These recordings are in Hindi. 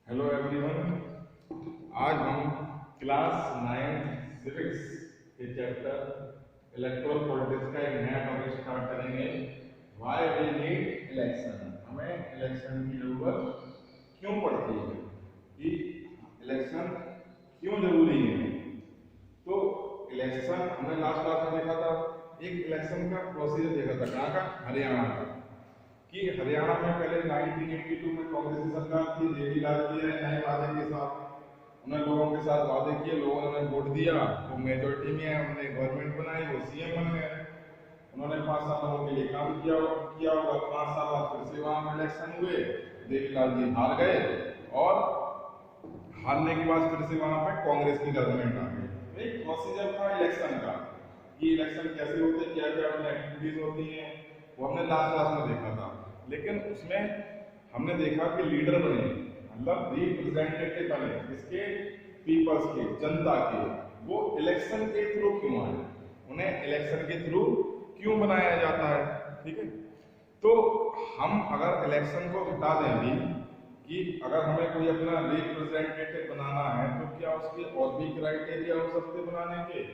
Hello everyone. आज हम क्लास 9 सिविक्स के चैप्टर इलेक्टोरल पॉलिटिक्स का एक नया टॉपिक स्टार्ट करेंगे। व्हाई वी नीड इलेक्शन, हमें इलेक्शन की जरूरत क्यों पड़ती है, कि इलेक्शन क्यों जरूरी है। तो इलेक्शन हमने लास्ट क्लास में देखा था, एक इलेक्शन का प्रोसीजर देखा था, कहाँ का, हरियाणा का, कि हरियाणा में पहले 1982 में कांग्रेस की सरकार थी, देवीलाल जी ने नए वादे के साथ उन्होंने लोगों के साथ वादे किए, लोगों ने उन्हें वोट दिया, वो मेजोरिटी में है, उन्होंने गवर्नमेंट बनाई, वो सीएम बन गए। उन्होंने 5 सालों के लिए काम किया होगा। 5 साल बाद फिर से वहां इलेक्शन हुए, देवीलाल जी हार गए और हारने के बाद फिर से वहां पे कांग्रेस की गवर्नमेंट आ गई। एक प्रोसीजर था इलेक्शन का, कि इलेक्शन कैसे होते हैं, क्या क्या उसमें एक्टिविटीज होती हैं, वो हमने लास्ट क्लास में देखा था। लेकिन उसमें हमने देखा कि लीडर बने, मतलब रिप्रेजेंटेटिव बने, किसके, पीपल्स के, जनता के, वो इलेक्शन के थ्रू क्यों आए, उन्हें इलेक्शन के थ्रू क्यों बनाया जाता है। ठीक है, तो हम अगर इलेक्शन को हटा दें अभी, कि अगर हमें कोई अपना रिप्रेजेंटेटिव बनाना है तो क्या उसके और भी क्राइटेरिया हो सकते बनाने के।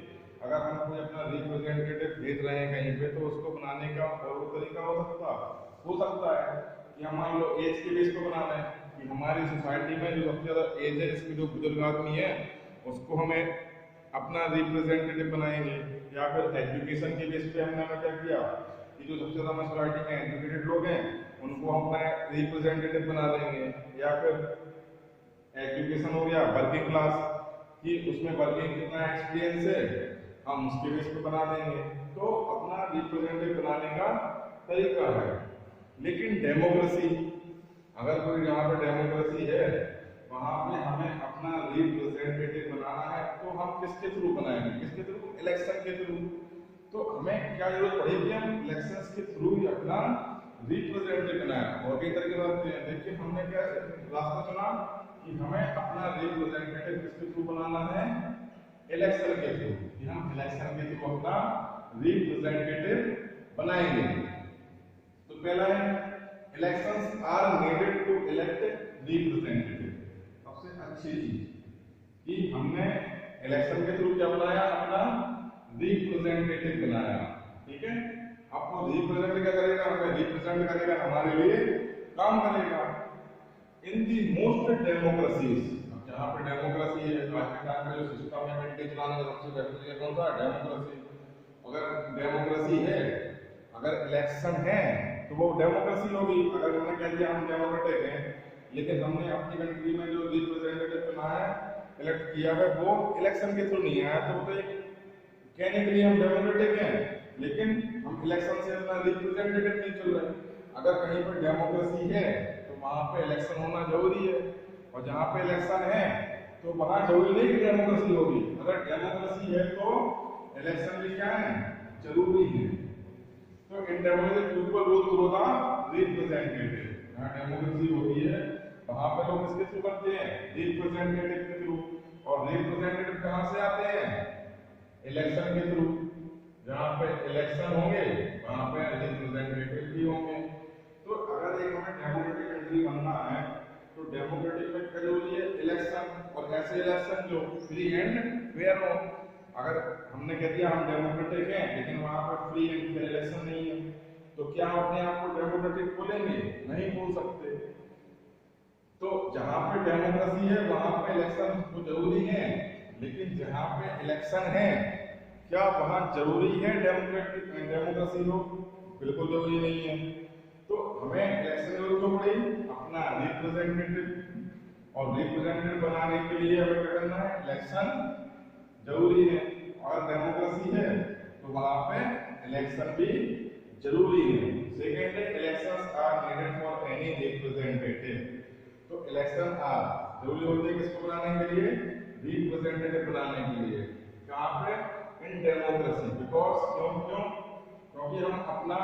अगर हम कोई अपना रिप्रेजेंटेटिव भेज रहे हैं कहीं पे, तो उसको बनाने का और वो तरीका हो सकता है कि हम मान लो एज के बेस पे बना रहे हैं, कि हमारी सोसाइटी में जो सबसे ज़्यादा एज है, इसके जो बुजुर्ग आदमी है, उसको हमें अपना रिप्रेजेंटेटिव बनाएंगे। या फिर एजुकेशन के बेस पे हमने क्या किया, कि जो सबसे ज़्यादा सोसाइटी में एजुकेटेड लोग हैं उनको हम अपना रिप्रेजेंटेटिव बना देंगे। या फिर एजुकेशन हो गया, वर्किंग क्लास, कि उसमें वर्किंग कितना एक्सपीरियंस है, हम उसके बेस पे बना देंगे। तो अपना रिप्रेजेंटेटिव बनाने का तरीका है। लेकिन डेमोक्रेसी, अगर कोई जहाँ पे डेमोक्रेसी है वहां पे हमें अपना रिप्रेजेंटेटिव बनाना है, तो हम किसके थ्रू बनाएंगे, किसके थ्रू, इलेक्शन के थ्रू। तो हमें क्या जरूरत पड़ेगी, हम इलेक्शन के थ्रू ही अपना रिप्रेजेंटेटिव बनाए। और कई तरह के बात है, देखिए हमने क्या रास्ता चुना, कि हमें अपना रिप्रेजेंटेटिव किसके थ्रू बनाना है, इलेक्शन के थ्रू, कि हम इलेक्शन के थ्रू अपना रिप्रेजेंटेटिव बनाएंगे। तो पहला है, elections are needed to elect representative. सबसे अच्छी चीज कि हमने इलेक्शन के थ्रू क्या बनाया, अपना रिप्रेजेंटेटिव बनाया। ठीक है, अब वो रिप्रेजेंट क्या करेगा, हमें रिप्रेजेंट करेगा, हमारे लिए काम करेगा। इन दी मोस्ट डेमोक्रेसीज, अब जहां पे डेमोक्रेसी है, आज के टाइम में जो सिस्टम है मिलके चलाने का सबसे बेहतर तरीका कौन सा है, डेमोक्रेसी। अगर डेमोक्रेसी है, अगर इलेक्शन है, तो वो डेमोक्रेसी होगी। अगर हमने कह दिया हम डेमोक्रेटिक हैं, लेकिन हमने अपनी कंट्री में जो रिप्रेजेंटेटिव चुना है, इलेक्ट किया है, वो इलेक्शन के थ्रू नहीं आया, तो वो तो एक कहने के लिए हम डेमोक्रेटिक हैं, लेकिन हम इलेक्शन से अपना रिप्रेजेंटेटिव नहीं चुन रहे। अगर कहीं पर डेमोक्रेसी है तो वहां पे इलेक्शन होना जरूरी है, और जहां पे इलेक्शन है तो वहां जरूरी नहीं कि डेमोक्रेसी होगी। अगर डेमोक्रेसी है तो इलेक्शन भी क्या है, जरूरी है। तो in democracy people rule through the representative, जहां डेमोक्रेसी होती है वहां पे लोग किसके थ्रू बनते हैं, रिप्रेजेंटेटिव के थ्रू। और रिप्रेजेंटेटिव कहां से आते हैं, इलेक्शन के थ्रू। जहां पे इलेक्शन होंगे वहां पे रिप्रेजेंटेटिव भी होंगे। तो अगर एक हमें डेमोक्रेटिक कंट्री बनना है, तो डेमोक्रेटिक में क्या जरूरी है, इलेक्शन, और ऐसे इलेक्शन जो फ्री एंड फेयर हो। अगर हमने कह दिया हम डेमोक्रेटिक हैं, लेकिन वहां पर फ्री एंड फेयर इलेक्शन नहीं है, तो क्या हम अपने आप को डेमोक्रेटिक बोलेंगे, नहीं बोल सकते। तो जहां पे डेमोक्रेसी है वहां पे इलेक्शन तो जरूरी है, लेकिन जहां पे इलेक्शन है, क्या वहां जरूरी है डेमोक्रेसी हो, बिल्कुल जरूरी नहीं है। तो हमें इलेक्शन जरूर क्यों पड़ी, अपना रिप्रेजेंटेटिव, और रिप्रेजेंटेटिव बनाने के लिए हमें क्या करना है, इलेक्शन जरूरी है। और डेमोक्रेसी है तो वहां पे इलेक्शन भी जरूरी है। सेकेंड है, elections are needed for any representative. तो इलेक्शन आर जरूरी होते हैं किसको बनाने के लिए, रिप्रेजेंटेटिव बनाने के लिए। कहां पे, इन डेमोक्रेसी, बिकॉज क्योंकि हम अपना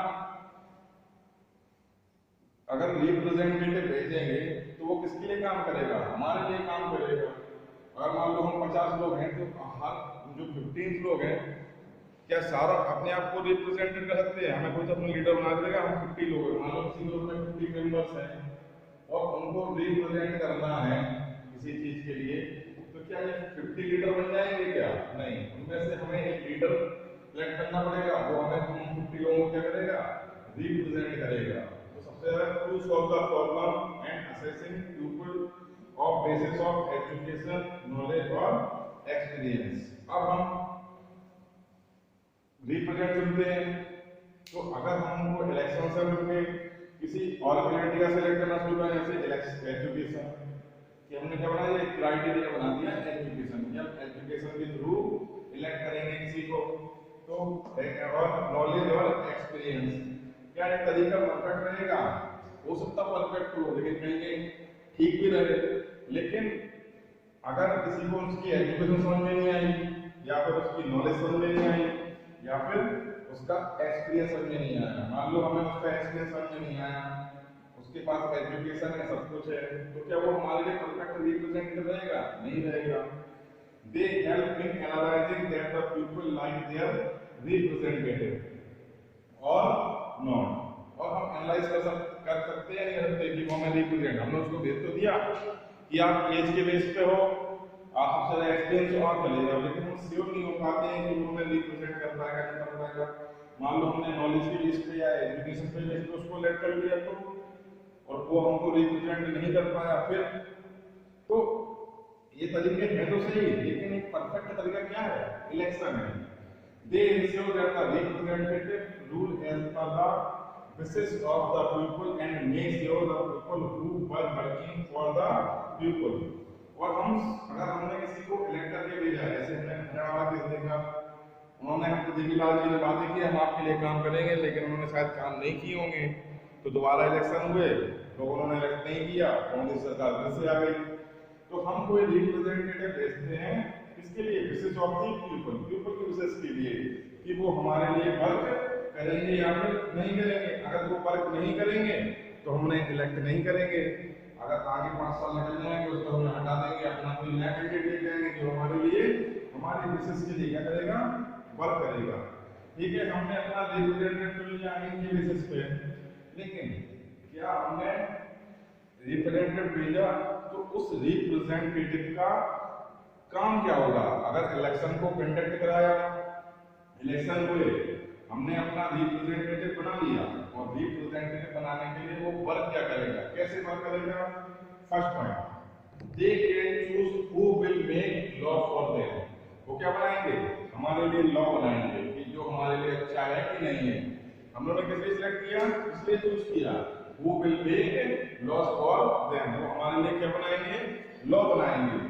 अगर रिप्रेजेंटेटिव भेजेंगे तो वो किसके लिए काम करेगा, हमारे लिए काम करेगा। अगर मान लो हम 50 लोग हैं, तो हर जो 15 लोग हैं, क्या सारा अपने आप को रिप्रेजेंटेट कर सकते हैं, हमें कोई अपना लीडर बना देगा, हम 50 लोग हैं, मान लो किसी ग्रुप में 50 मेंबर्स हैं, और उनको रिप्रेजेंट करना है किसी चीज के लिए, तो क्या ये 50 लीडर बन जाएंगे क्या? नहीं, उनमें से हमें एक लीडर सेलेक्ट करना पड़ेगा, वो हमें 50 लोगों को क्या करेगा? रिप्रेजेंट करेगा। तो सबसे पहले to solve the problem and assessing people of basis of education, knowledge और एक्सपीरियंस। अब हम रिप्रेजेंट चुनते हैं, तो अगर हमको इलेक्शन से मिलके किसी और क्राइटेरिया सेलेक्ट करना शुरू करें, जैसे एजुकेशन, कि हमने क्या बनाया, एक क्राइटेरिया बना दिया एजुकेशन, जब एजुकेशन के थ्रू इलेक्ट करेंगे किसी को, तो और नॉलेज और एक्सपीरियंस, क्या ये तरीका परफेक्ट रहेगा? हो सकता परफेक्ट हो, लेकिन कहीं कहीं ठीक भी रहे। लेकिन अगर किसी को उसकी एजुकेशन समझ में नहीं आई, या फिर उसकी नॉलेज समझ में नहीं आई, या फिर उसका एक्सपीरियंस समझ में नहीं आया, मान लो हमें उसका एक्सपीरियंस समझ में नहीं आया, उसके पास एजुकेशन है, सब कुछ है, तो क्या वो हमारे लिए परफेक्ट रिप्रेजेंटेटिव रहेगा? नहीं रहेगा। They help in analysing that the people like their representative और नॉट। और हम एनालाइज कर सकते हैं, नहीं कर सकते कि वो हमें रिप्रेजेंट, हमने उसको भेज तो दिया कि आप एज के बेस पे हो, आप सबसे ज्यादा एक्सपीरियंस और चलेगा, लेकिन हम श्योर नहीं हो पाते हैं कि वो हमें रिप्रेजेंट कर पाएगा नहीं कर पाएगा। मान लो हमने नॉलेज के बेस पे या एजुकेशन पे बेस पे उसको लेट कर लिया, तो और वो हमको रिप्रेजेंट नहीं कर पाया, फिर तो ये तरीके हैं तो सही, लेकिन एक परफेक्ट तरीका क्या है? इलेक्शन है। They ensure that the representative rule as per the wishes of the people and make sure the people who were working for the people। और हम अगर हमने किसी को इलेक्ट करके भेजा, जैसे हमने हरियाणा केस देखा, उन्होंने हमको देवीलाल जी ने बातें की हम आपके लिए काम करेंगे, लेकिन उन्होंने शायद काम नहीं किए होंगे, तो दोबारा इलेक्शन हुए तो उन्होंने इलेक्ट नहीं किया, कांग्रेस सरकार फिर से आ गई। तो हम कोई रिप्रेजेंटेटिव भेजते हैं किसके लिए? विशेष ऑफ दी पीपल, पीपल के विशेष के लिए, कि वो हमारे लिए वर्क करेंगे या फिर नहीं करेंगे। अगर वो वर्क नहीं करेंगे तो हमने इलेक्ट नहीं करेंगे, अगर आगे 5 साल निकल जाएंगे उसको हमें हटा देंगे, अपना कोई नया कैंडिडेट ले जाएंगे जो हमारे लिए, हमारे विशेष के लिए क्या करेगा? वर्क करेगा। ठीक है, हमने अपना रिप्रेजेंटेटिव चुन लिया इनके बेसिस पे, लेकिन क्या हमने रिप्रेजेंटेटिव भेजा तो उस रिप्रेजेंटेटिव का काम क्या होगा? अगर इलेक्शन को कंडक्ट कराया, इलेक्शन हुए, हमने अपना रिप्रेजेंटेटिव बना लिया, और रिप्रेजेंटेटिव बनाने के लिए वो वर्क क्या करेगा? कैसे वर्क करेगा? First point, they can choose who will make law for them. वो क्या बनाएंगे? हमारे लिए लॉ बनाएंगे कि जो हमारे लिए अच्छा है कि नहीं है। हम लोगों ने किस लिए सिलेक्ट किया? इसलिए चूज किया who will make law for them, वो हमारे लिए क्या बनाएंगे? लॉ बनाएंगे।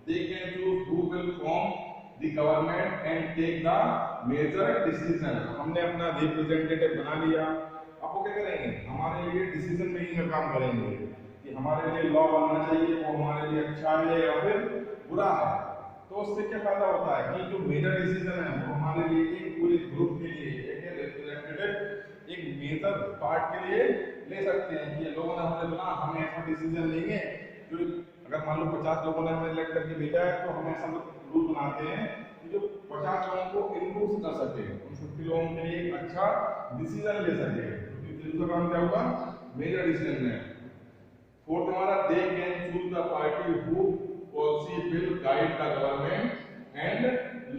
They can choose who will form the government and take the major decision. हमने अपना रिप्रेजेंटेटिव बना लिया, अब वो क्या करेंगे? हमारे लिए डिसीजन मेकिंग का काम करेंगे कि हमारे लिए लॉ बनना चाहिए, वो हमारे लिए अच्छा है या फिर बुरा है। तो उससे क्या फायदा होता है कि जो मेजर डिसीजन है वो हमारे लिए, एक पूरे ग्रुप के लिए, एक रिप्रेजेंटेटिव एक मेजर पार्ट के लिए ले सकते हैं कि लोगों ने हमें बोला हमें ऐसा डिसीजन लेंगे, जो अगर मान लो 50 लोगों ने हमें इलेक्ट करके भेजा है, तो हम ऐसा रूल बनाते हैं कि जो 50 लोगों को इन्फ्लुएंस कर सके, उन 50 लोगों के लिए एक अच्छा डिसीजन ले सके। क्योंकि दूसरा काम क्या होगा? मेजर डिसीजन है। फोर्थ हमारा, दे can choose the party who policy will guide the government and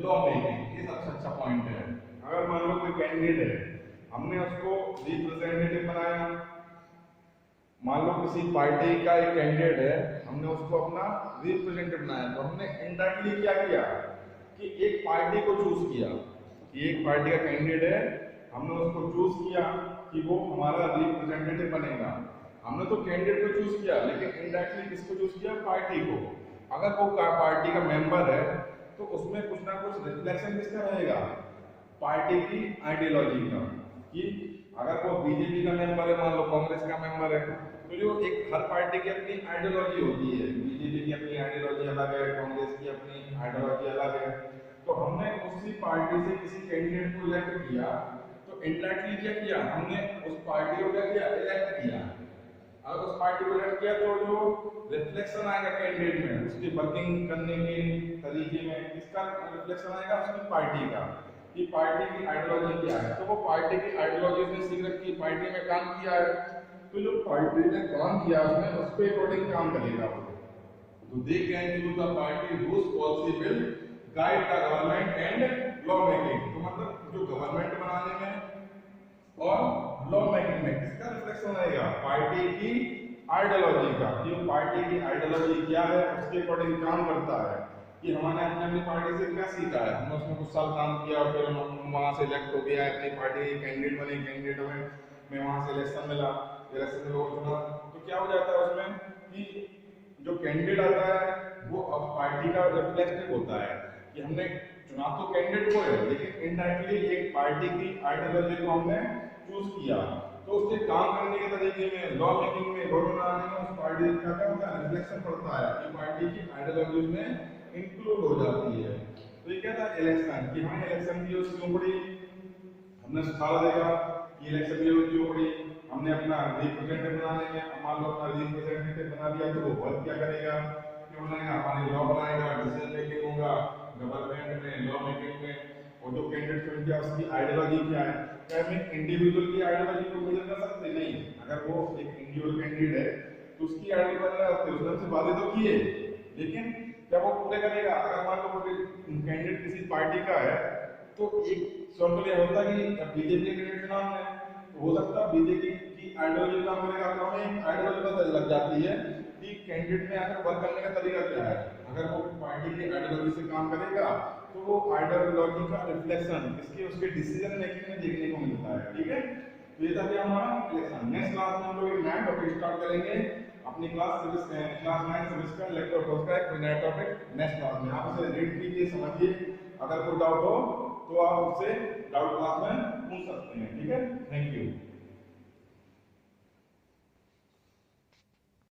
law making. ये सबसे अच्छा पॉइंट है। अगर मान लो कोई कैंडिडेट है, हमने उसको रिप्रेजेंटेटिव बनाया, मान लो किसी पार्टी का एक कैंडिडेट है, हमने उसको अपना रिप्रेजेंटेटिव बनाया, तो हमने इनडायरेक्टली क्या किया कि एक पार्टी को चूज किया कि एक पार्टी का कैंडिडेट है, हमने उसको चूज किया कि वो हमारा रिप्रेजेंटेटिव बनेगा। हमने तो कैंडिडेट को चूज किया, लेकिन इनडायरेक्टली किसको चूज किया? पार्टी को। अगर वो पार्टी का मेंबर है तो उसमें कुछ ना कुछ रिफ्लेक्शन किसका रहेगा? पार्टी की आइडियोलॉजी का। कि अगर वो बीजेपी का मेंबर है, मान लो कांग्रेस का मेंबर है, तो जो एक हर पार्टी की अपनी आइडियोलॉजी होती है, बीजेपी की अपनी आइडियोलॉजी अलग है, कांग्रेस की अपनी आइडियोलॉजी अलग है। तो हमने उसी पार्टी से किसी कैंडिडेट को इलेक्ट किया, तो इनडायरेक्टली क्या किया? हमने उस पार्टी को क्या किया? इलेक्ट किया। अगर उस पार्टी को इलेक्ट किया तो जो रिफ्लेक्शन आएगा कैंडिडेट में, उसकी वर्किंग करने के तरीके में, किसका रिफ्लेक्शन आएगा? उसकी पार्टी का, कि पार्टी की आइडियोलॉजी क्या है। तो वो पार्टी की आइडियोलॉजी ने सीख रखी, पार्टी में काम किया है, तो जो पार्टी ने काम किया उसने उसके अकॉर्डिंग काम करेगा वो। तो they can choose the party whose policy will guide the government and law making. तो मतलब जो गवर्नमेंट बनाने में और लॉ मेकिंग में किसका रिफ्लेक्शन आएगा, पार्टी की आइडियोलॉजी का। ये पार्टी की आइडियोलॉजी क्या है उसके अकॉर्डिंग काम करता है कि हमने अपनी पार्टी से क्या सीखा है, हमने उसमें कुछ साल काम किया और फिर हम वहां से इलेक्ट हो गया, अपनी पार्टी के कैंडिडेट बने, कैंडिडेट में वहां से इलेक्शन मिला, इलेक्शन में लोग चुना, तो क्या हो जाता है उसमें कि जो कैंडिडेट आता है वो अब पार्टी का रिफ्लेक्टिव होता है कि हमने चुना तो कैंडिडेट को है लेकिन इनडायरेक्टली एक पार्टी की आइडियोलॉजी को हमने चूज किया, तो उसके काम करने के तरीके में, लॉ मेकिंग में, गवर्नमेंट बनाने में उस पार्टी का क्या होता है, रिफ्लेक्शन पड़ता है कि पार्टी की आइडियोलॉजी में इंक्लूड हो जाती है। तो ये क्या था इलेक्शन कि हमें इलेक्शन की क्यों पड़ी, हमने सुधार देगा कि इलेक्शन की क्यों पड़ी, हमने अपना रिप्रेजेंटेटिव बनाने में मान लो अपना रिप्रेजेंटेटिव बना दिया तो वो वोट क्या करेगा, क्यों बनाएगा, हमारी लॉ बनाएगा, डिसीजन मेकिंग होगा गवर्नमेंट में, लॉ मेकिंग में। और जो कैंडिडेट चुन गया उसकी आइडियोलॉजी क्या है, क्या हम इंडिविजुअल की आइडियोलॉजी को मेजर कर सकते नहीं, अगर वो एक इंडिविजुअल कैंडिडेट है तो उसकी आइडियोलॉजी उसने वादे तो किए लेकिन जब वो पूरे करेगा, अगर मान लो कैंडिडेट किसी पार्टी का है तो एक सर्कल यह होता है कि बीजेपी के कैंडिडेट चुनाव में तो हो सकता है बीजेपी की आइडियोलॉजी काम करेगा, तो हमें एक आइडियोलॉजी पता लग जाती है कि कैंडिडेट में आकर वर्क करने का तरीका क्या है। अगर वो पार्टी की आइडियोलॉजी से काम करेगा तो वो आइडियोलॉजी का रिफ्लेक्शन इसके उसके डिसीजन मेकिंग में देखने को मिलता है। ठीक है, तो ये था कि हमारा इलेक्शन। नेक्स्ट क्लास में हम लोग एक नया टॉपिक स्टार्ट करेंगे अपनी क्लास 9 सिविक्स का इलेक्ट्रल फोर्स का एक नया टॉपिक नेक्स्ट क्लास में। आप उसे रीड कीजिए, समझिए, अगर कोई डाउट हो तो आप उससे डाउट क्लास में पूछ सकते हैं। ठीक है, थैंक यू।